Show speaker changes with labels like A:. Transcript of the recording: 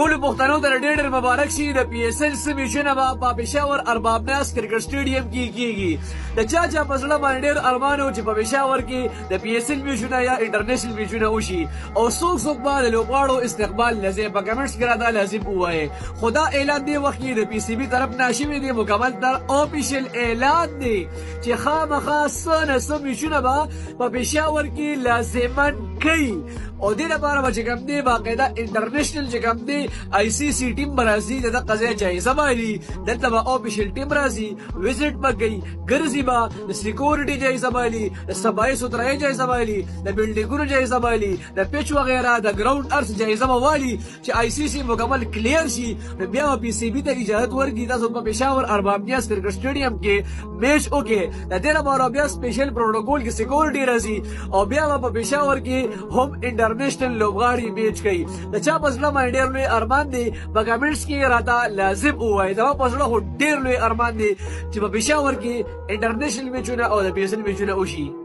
A: ټولو پښتنو ته ډېر مبارک شي. د پی اس ایل څه میچونه به په پېښور ارباب ناز کرکټ سټېډیم کې کېږي. د چا په زړه باندې ډېر ارمان و چې په پېښور کې د پی اس ایل میچونه یا انټرنیشنل میچونه وشي او څوک به د لوبغاړو استقبال لځي. په کمنټس کې راته لازم ووایئ. خو دا اعلان دې وخت کې د پی سی بي طرف نه شوی دی. مکمل تر آفیشیل اعلان دی چې خامخا څه نه څه میچونه به په پېښور کې لازمن کوي او دې لپاره به چې کوم دی باقاعده انټرنیشنل چې کوم دی آی سی سی ټیم به راځي. د دغه ځای جایزه بالي. دلته به آفیشیل ټیم راځي، وزټ به کوي، ګرځي به، د سیکورټي جایزه بالي، د صفایي سوترایي جایزه بالي، د بلډینګونو جایزه بالي، د پیچ وغیره د ګراوند ارث جایزه به والي چې آی سی سی مکمل کلیر شي. نو بیا به پی سی بي ته اجازه ورکړي تاسو په پېښور ارباب نیاز کرکټ سټېډیم کې میچ وکړئ. د دې لپاره بیا سپیشل پروټوکول کې سیکورټي راځي او بیا به په پېښور کې هم انټرنیشنل لوبغاړي میچ کوي. د چا په زړه باندې ډېر لوی ارمان دی په کمنټس کې راته لازم ووایئ. زما په زړه خو ډېر لوی ارمان دی چې په پېښور کې انټرنیشنل میچونه او د پی اس ایل میچونه وشي.